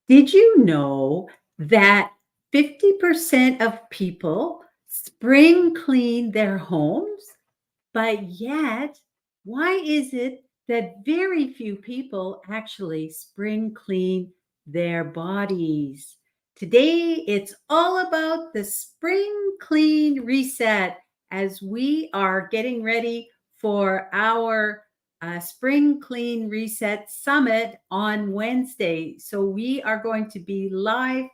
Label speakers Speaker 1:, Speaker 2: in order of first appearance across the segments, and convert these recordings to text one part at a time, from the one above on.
Speaker 1: Did you know that 50% of people spring clean their homes? But yet, why is it that very few people actually spring clean their bodies? Today, it's all about the spring clean reset as we are getting ready for our Spring Clean Reset Summit on Wednesday. So, we are going to be live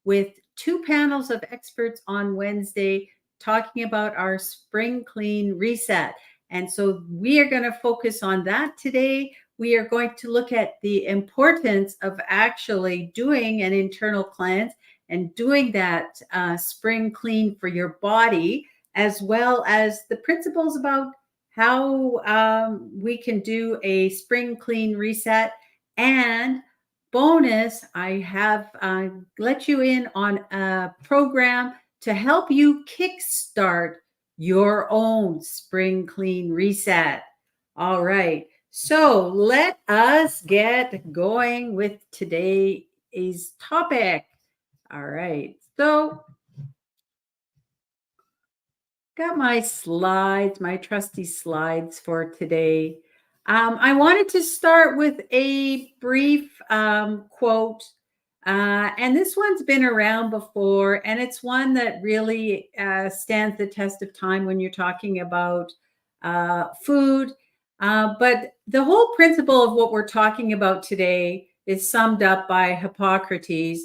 Speaker 1: with two panels of experts on Wednesday talking about our spring clean reset. And so we are going to focus on that today. We are going to look at the importance of actually doing an internal cleanse and doing that spring clean for your body, as well as the principles about how we can do a spring clean reset. And bonus, I have let you in on a program to help you kickstart your own spring clean reset. All right. So let us get going with today's topic. All right. So got my slides, my trusty slides for today. I wanted to start with a brief quote, and this one's been around before, and it's one that really stands the test of time when you're talking about food. But the whole principle of what we're talking about today is summed up by Hippocrates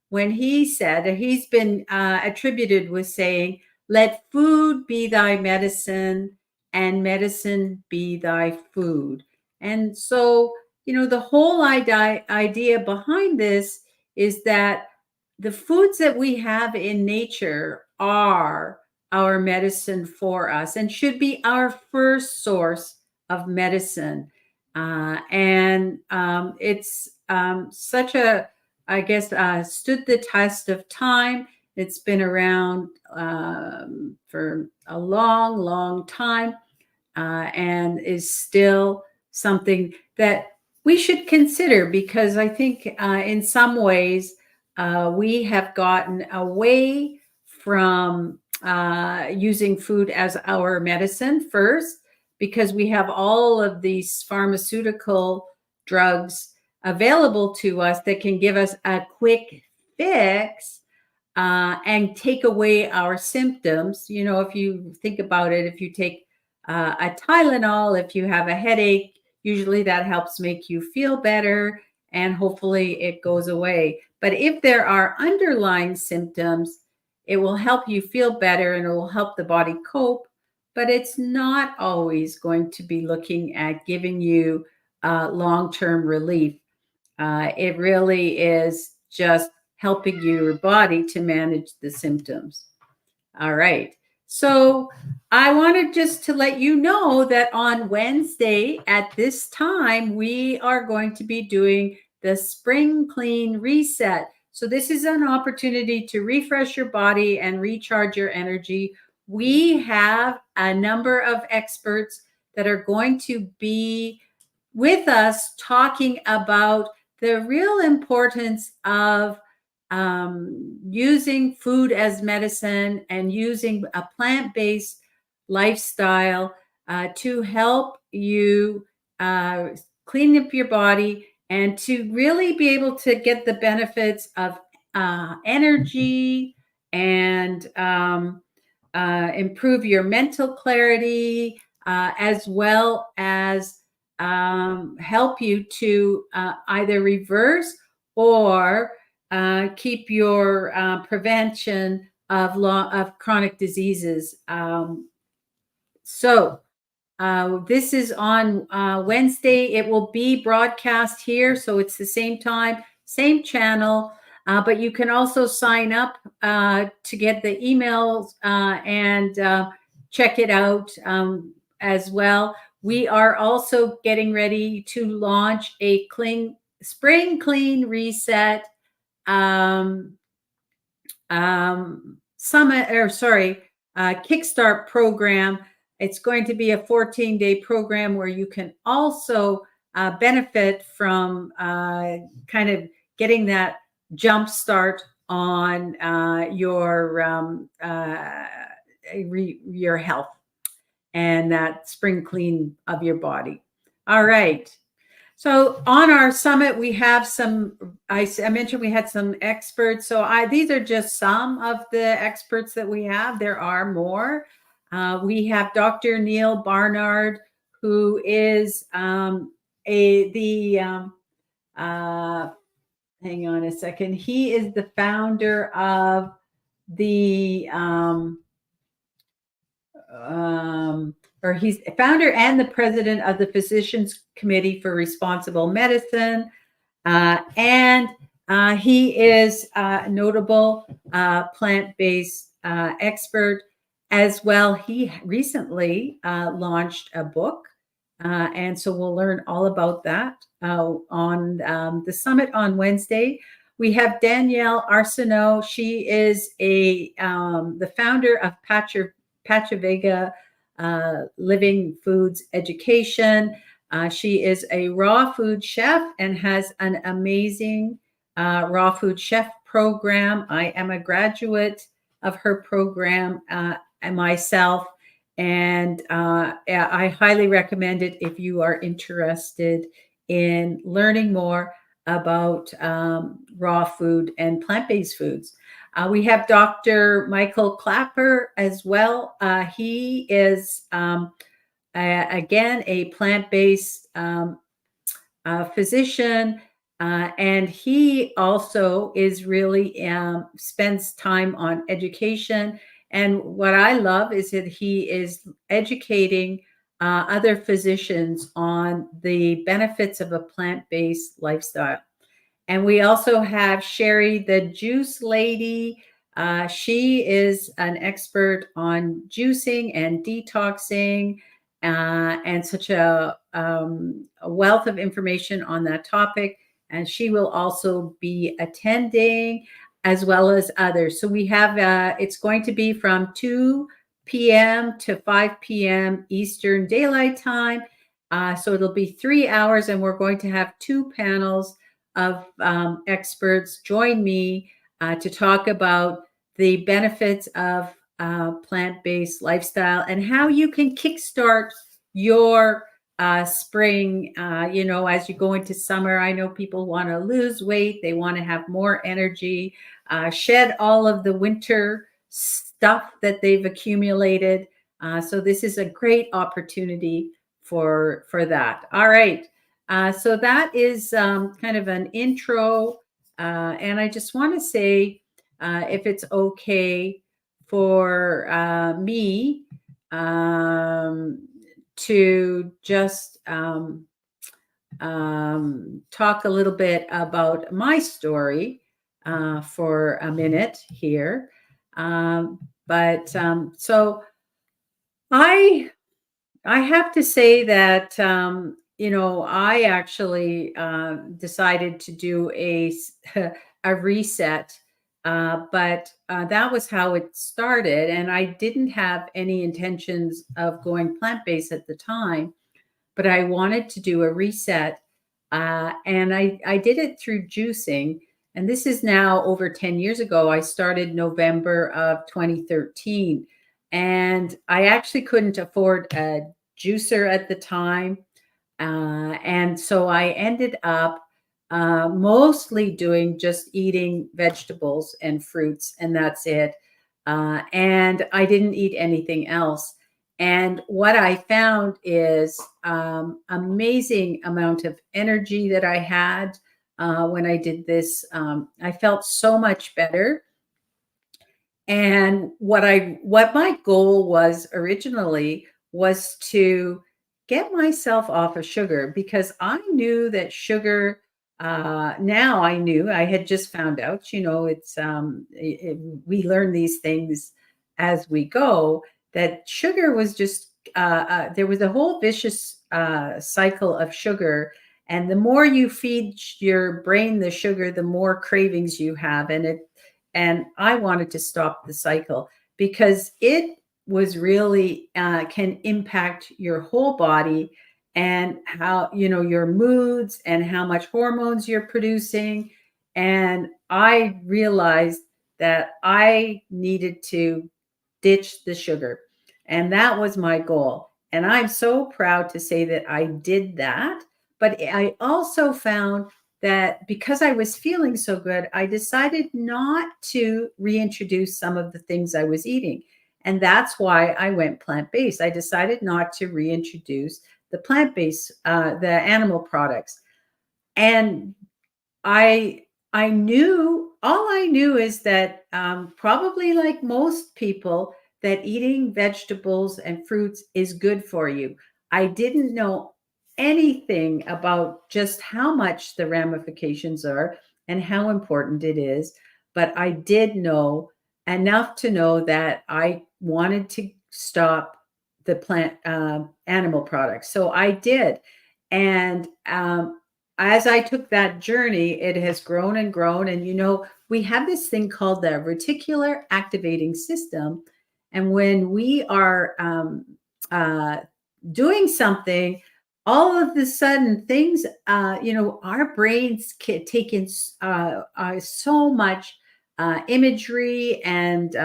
Speaker 1: when he said, he's been attributed with saying, let food be thy medicine and medicine be thy food. And so, the whole idea behind this is that the foods that we have in nature are our medicine for us and should be our first source of medicine. And it's such a, I guess, stood the test of time. It's been around for a long, long time and is still something that we should consider because I think in some ways we have gotten away from using food as our medicine first because we have all of these pharmaceutical drugs available to us that can give us a quick fix and take away our symptoms. If you think about it, if you take a Tylenol, if you have a headache, usually that helps make you feel better and hopefully it goes away. But if there are underlying symptoms, it will help you feel better and it will help the body cope. But it's not always going to be looking at giving you long-term relief. It really is just helping your body to manage the symptoms. All right. So I wanted just to let you know that on Wednesday at this time, we are going to be doing the spring clean reset. So this is an opportunity to refresh your body and recharge your energy. We have a number of experts that are going to be with us talking about the real importance of using food as medicine and using a plant-based lifestyle to help you clean up your body and to really be able to get the benefits of energy and improve your mental clarity as well as help you to either reverse or keep your prevention of chronic diseases. So this is on Wednesday. It will be broadcast here, so it's the same time, same channel. But you can also sign up to get the emails and check it out as well. We are also getting ready to launch a spring clean reset summit, or sorry, kickstart program. It's going to be a 14-day program where you can also benefit from kind of getting that jumpstart on your health and that spring clean of your body. All right. So on our summit, we have some. I mentioned we had some experts. So these are just some of the experts that we have. There are more. We have Dr. Neil Barnard, who is a the. Hang on a second. He is the founder of the or he's founder and the president of the Physicians Committee for Responsible Medicine. And he is a notable plant-based expert as well. He recently launched a book. And so we'll learn all about that on the summit on Wednesday. We have Danielle Arsenault. She is the founder of Pachavega Living Foods Education. She is a raw food chef and has an amazing raw food chef program. I am a graduate of her program myself, and I highly recommend it if you are interested in learning more about raw food and plant-based foods. We have Dr. Michael Clapper as well. He is, again, a plant-based physician, and he also is really spends time on education. And what I love is that he is educating other physicians on the benefits of a plant-based lifestyle. And we also have Sherry, the juice lady. She is an expert on juicing and detoxing, and such a wealth of information on that topic. And she will also be attending, as well as others. So we have, it's going to be from 2 p.m. to 5 p.m. Eastern Daylight Time. So it'll be 3 hours, and we're going to have 2 panels of experts join me to talk about the benefits of plant-based lifestyle and how you can kickstart your spring, as you go into summer. I know people want to lose weight. They want to have more energy, shed all of the winter stuff that they've accumulated. So this is a great opportunity for that. All right. So that is kind of an intro. And I just want to say, if it's okay for me to just talk a little bit about my story for a minute here. So I have to say that I actually decided to do a reset, but that was how it started, and I didn't have any intentions of going plant-based at the time, but I wanted to do a reset, and I did it through juicing, and this is now over 10 years ago. I started November of 2013, and I actually couldn't afford a juicer at the time. And so I ended up mostly doing just eating vegetables and fruits, and that's it. And I didn't eat anything else. And what I found is amazing amount of energy that I had when I did this. I felt so much better. And what my goal was originally was to get myself off of sugar, because I knew that sugar, now I knew, I had just found out, it's we learn these things as we go, that sugar was just there was a whole vicious cycle of sugar. And the more you feed your brain the sugar, the more cravings you have. And I wanted to stop the cycle, because it was really can impact your whole body, and how, your moods and how much hormones you're producing. And I realized that I needed to ditch the sugar. And that was my goal. And I'm so proud to say that I did that. But I also found that because I was feeling so good, I decided not to reintroduce some of the things I was eating. And that's why I went plant based. I decided not to reintroduce the plant based, the animal products. And I I knew all I knew is that probably like most people that eating vegetables and fruits is good for you. I didn't know anything about just how much the ramifications are and how important it is, but I did know enough to know that I wanted to stop the plant animal products. So I did, and as I took that journey, it has grown and grown. And, we have this thing called the reticular activating system. And when we are uh, doing something, all of the sudden things, our brains can take in so much imagery and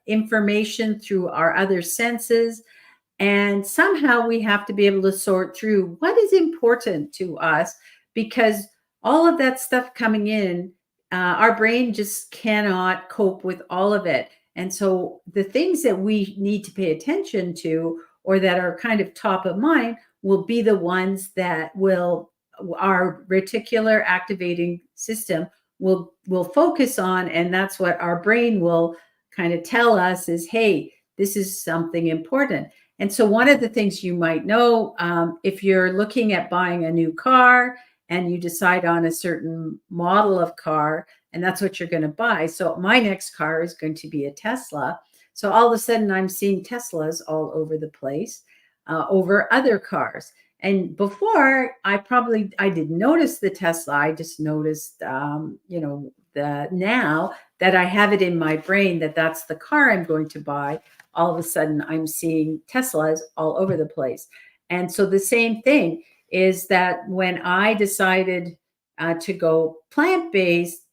Speaker 1: information through our other senses, and somehow we have to be able to sort through what is important to us, because all of that stuff coming in, our brain just cannot cope with all of it. And so the things that we need to pay attention to, or that are kind of top of mind, will be the ones that our reticular activating system will focus on. And that's what our brain will kind of tell us is, hey, this is something important. And so one of the things you might know, if you're looking at buying a new car and you decide on a certain model of car, and that's what you're going to buy. So my next car is going to be a Tesla. So all of a sudden I'm seeing Teslas all over the place, over other cars. And before, I didn't notice the Tesla. I just noticed, now that I have it in my brain that that's the car I'm going to buy, all of a sudden I'm seeing Teslas all over the place. And so the same thing is that when I decided to go plant based,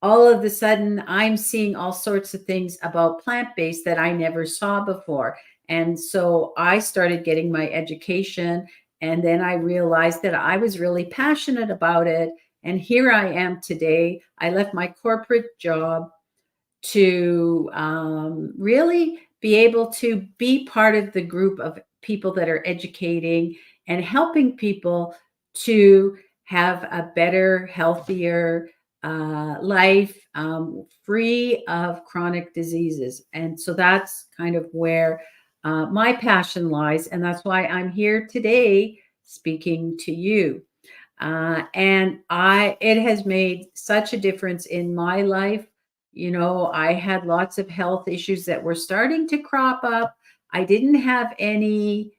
Speaker 1: all of a sudden I'm seeing all sorts of things about plant based that I never saw before. And so I started getting my education. And then I realized that I was really passionate about it. And here I am today. I left my corporate job to really be able to be part of the group of people that are educating and helping people to have a better, healthier life, free of chronic diseases. And so that's kind of where my passion lies. And that's why I'm here today speaking to you. And it has made such a difference in my life. I had lots of health issues that were starting to crop up. I didn't have any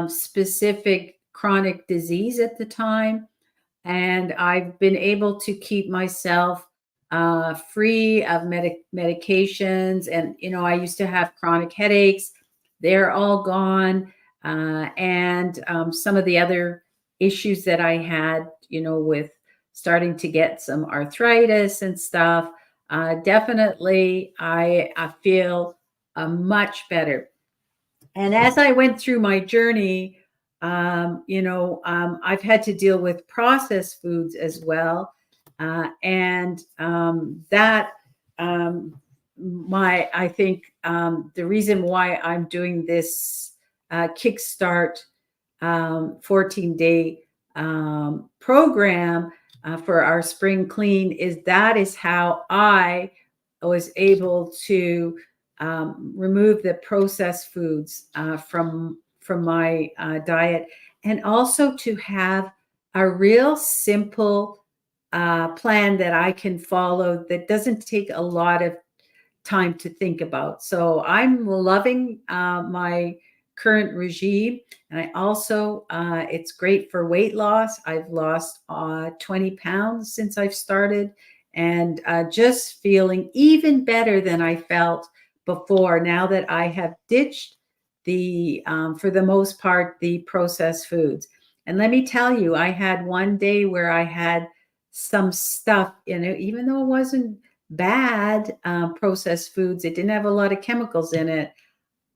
Speaker 1: specific chronic disease at the time. And I've been able to keep myself free of medications. And, I used to have chronic headaches. They're all gone. And some of the other issues that I had, with starting to get some arthritis and stuff, definitely I feel much better. And as I went through my journey, I've had to deal with processed foods as well, and that I think the reason why I'm doing this kickstart 14-day program for our spring clean is how I was able to remove the processed foods from my diet, and also to have a real simple plan that I can follow that doesn't take a lot of time to think about. So I'm loving my current regime. And I also, it's great for weight loss. I've lost 20 pounds since I've started, and just feeling even better than I felt before, now that I have ditched for the most part, the processed foods. And let me tell you, I had one day where I had some stuff in it, even though it wasn't bad processed foods. It didn't have a lot of chemicals in it.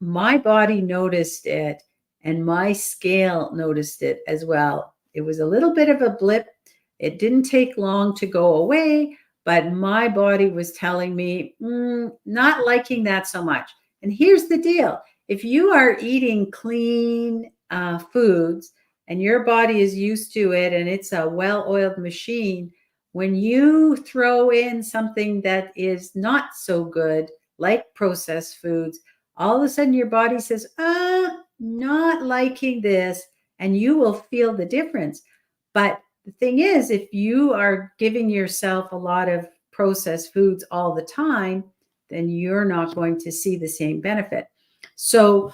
Speaker 1: My body noticed it and my scale noticed it as well. It was a little bit of a blip. It didn't take long to go away, but my body was telling me, not liking that so much. And here's the deal. If you are eating clean foods and your body is used to it and it's a well-oiled machine, when you throw in something that is not so good, like processed foods, all of a sudden your body says, not liking this, and you will feel the difference. But the thing is, if you are giving yourself a lot of processed foods all the time, then you're not going to see the same benefit. So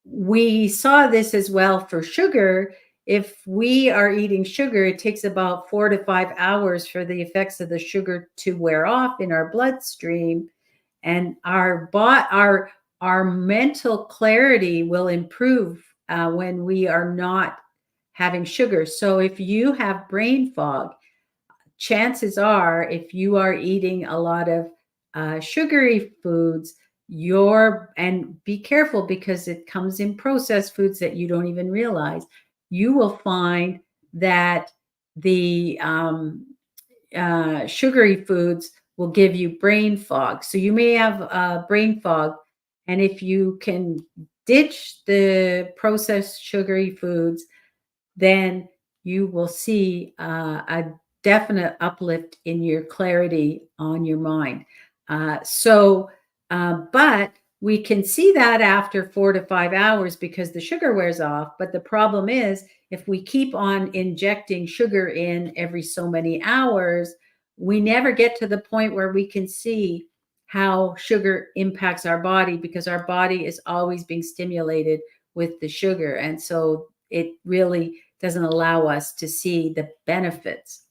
Speaker 1: we saw this as well for sugar. If we are eating sugar, it takes about 4 to 5 hours for the effects of the sugar to wear off in our bloodstream, and our mental clarity will improve when we are not having sugar. So if you have brain fog, chances are, if you are eating a lot of sugary foods, and be careful because it comes in processed foods that you don't even realize, you will find that the sugary foods will give you brain fog. So you may have brain fog, and if you can ditch the processed sugary foods, then you will see a definite uplift in your clarity on your mind. But we can see that after 4 to 5 hours because the sugar wears off. But the problem is, if we keep on injecting sugar in every so many hours, we never get to the point where we can see how sugar impacts our body, because our body is always being stimulated with the sugar. And so it really doesn't allow us to see the benefits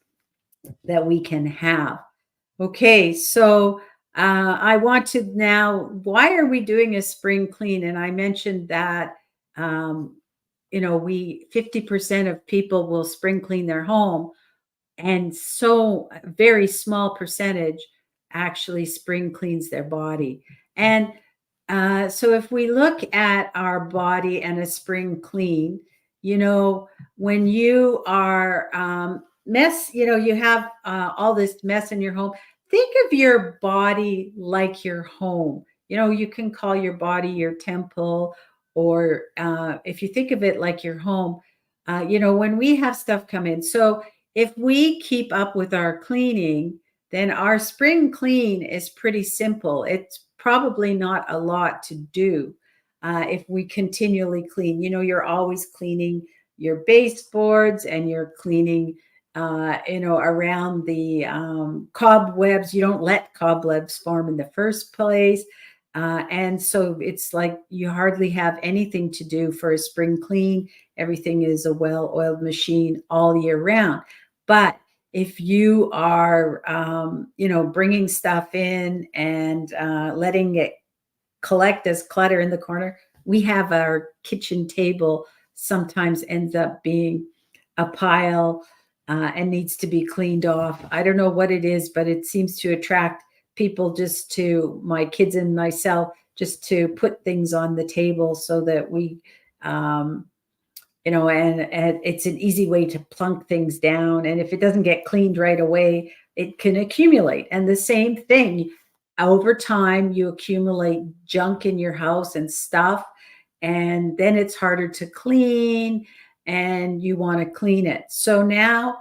Speaker 1: that we can have. Okay, so I want to now, why are we doing a spring clean? And I mentioned that, we 50% of people will spring clean their home, and so a very small percentage actually spring cleans their body. And so if we look at our body and a spring clean, when you are you have all this mess in your home. Think of your body like your home. You can call your body your temple, or if you think of it like your home, when we have stuff come in. So if we keep up with our cleaning, then our spring clean is pretty simple. It's probably not a lot to do if we continually clean. You're always cleaning your baseboards, and you're cleaning, around the cobwebs. You don't let cobwebs form in the first place. And so it's like you hardly have anything to do for a spring clean. Everything is a well-oiled machine all year round. But if you are, bringing stuff in and letting it collect as clutter in the corner, we have our kitchen table sometimes ends up being a pile and needs to be cleaned off. I don't know what it is, but it seems to attract people, just to my kids and myself, just to put things on the table so that we, and it's an easy way to plunk things down. And if it doesn't get cleaned right away, it can accumulate. And the same thing, over time, you accumulate junk in your house and stuff, and then it's harder to clean, and you want to clean it. So now,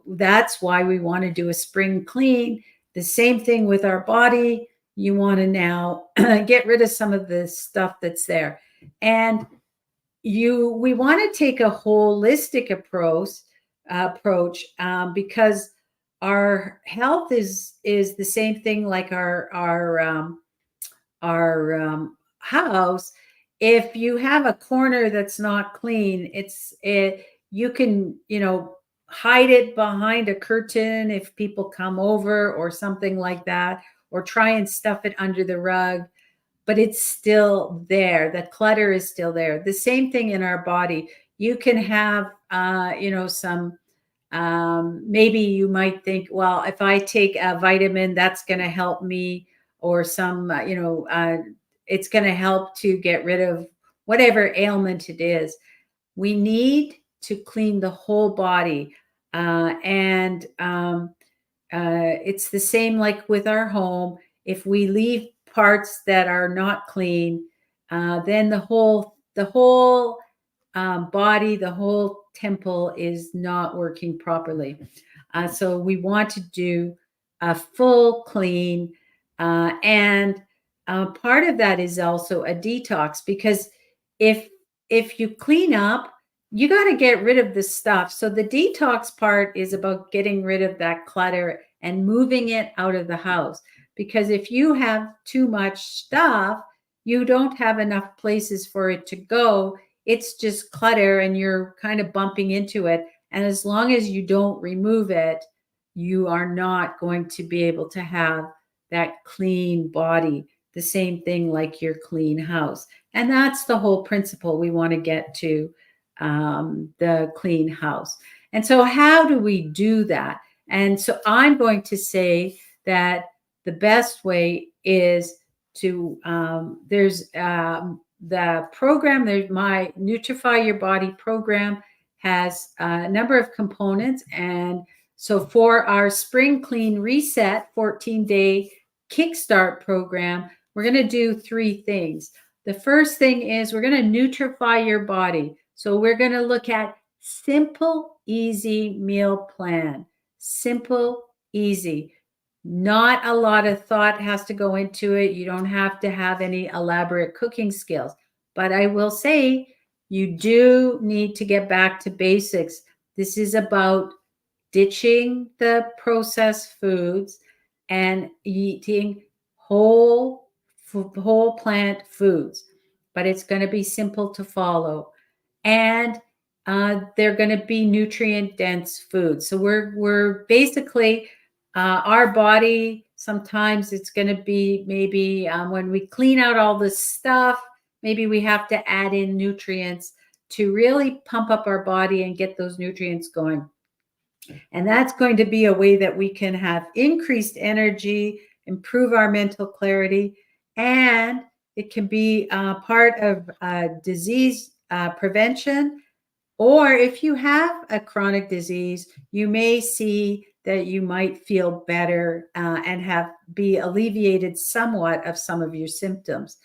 Speaker 1: that's why we want to do a spring clean. The same thing with our body. You want to now get rid of some of the stuff that's there. And we want to take a holistic approach, because our health is the same thing like our house. If you have a corner that's not clean, you can hide it behind a curtain if people come over or something like that, or try and stuff it under the rug, but it's still there. The clutter is still there. The same thing in our body. You can have some Maybe you might think, well, if I take a vitamin, that's going to help me, or some, it's going to help to get rid of whatever ailment it is. We need to clean the whole body. And it's the same like with our home. If we leave parts that are not clean, then the whole body, the whole temple is not working properly. So we want to do a full clean. And part of that is also a detox, because if you clean up, you got to get rid of the stuff. So the detox part is about getting rid of that clutter and moving it out of the house. Because if you have too much stuff, you don't have enough places for it to go. It's just clutter and you're kind of bumping into it. And as long as you don't remove it, you are not going to be able to have that clean body. The same thing like your clean house. And that's the whole principle we want to get to, the clean house. And so how do we do that? And so I'm going to say that the best way is to, there's the program, there's my Nutrify Your Body program, has a number of components. And so for our Spring Clean Reset 14-day kickstart program, we're going to do 3 things. The first thing is we're going to nutrify your body. So we're going to look at simple, easy meal plan. Simple, easy. Not a lot of thought has to go into it. You don't have to have any elaborate cooking skills. But I will say you do need to get back to basics. This is about ditching the processed foods and eating whole plant foods. But it's going to be simple to follow. And they're going to be nutrient dense foods. So we're basically, our body, sometimes it's going to be maybe when we clean out all this stuff, maybe we have to add in nutrients to really pump up our body and get those nutrients going. And that's going to be a way that we can have increased energy, improve our mental clarity, and it can be part of disease prevention. Or if you have a chronic disease, you may see that you might feel better and be alleviated somewhat of some of your symptoms.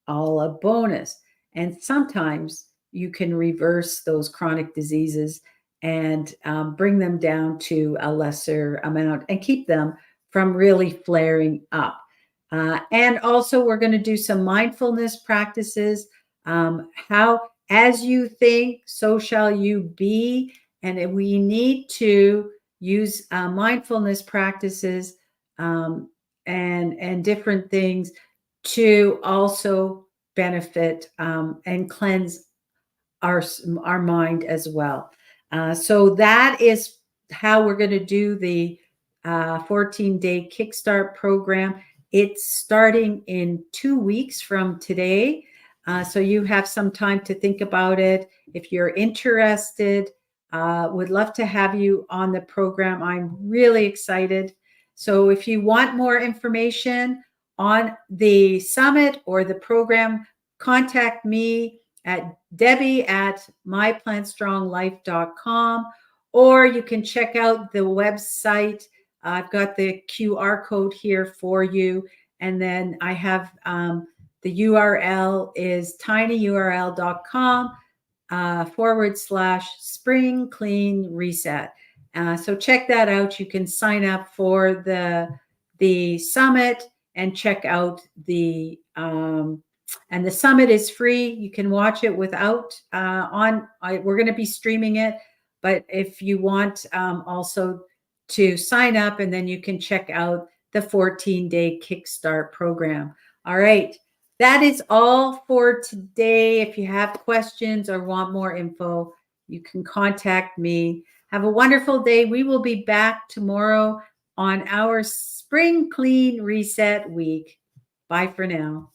Speaker 1: All a bonus. And sometimes you can reverse those chronic diseases and bring them down to a lesser amount and keep them from really flaring up. And also, we're going to do some mindfulness practices. How, as you think, so shall you be. And we need to use mindfulness practices and different things to also benefit and cleanse our mind as well. So that is how we're going to do the 14-day kickstart program. It's starting in 2 weeks from today. So you have some time to think about it. If you're interested, would love to have you on the program. I'm really excited. So if you want more information on the summit or the program, contact me at debbie@myplantstronglife.com, or you can check out the website. I've got the QR code here for you. And then I have the URL is tinyurl.com/spring clean reset. So check that out. You can sign up for the summit and check out the and the summit is free. You can watch it without we're going to be streaming it, but if you want also to sign up, and then you can check out the 14-day kickstart program. All right. That is all for today. If you have questions or want more info, you can contact me. Have a wonderful day. We will be back tomorrow on our Spring Clean Reset Week. Bye for now.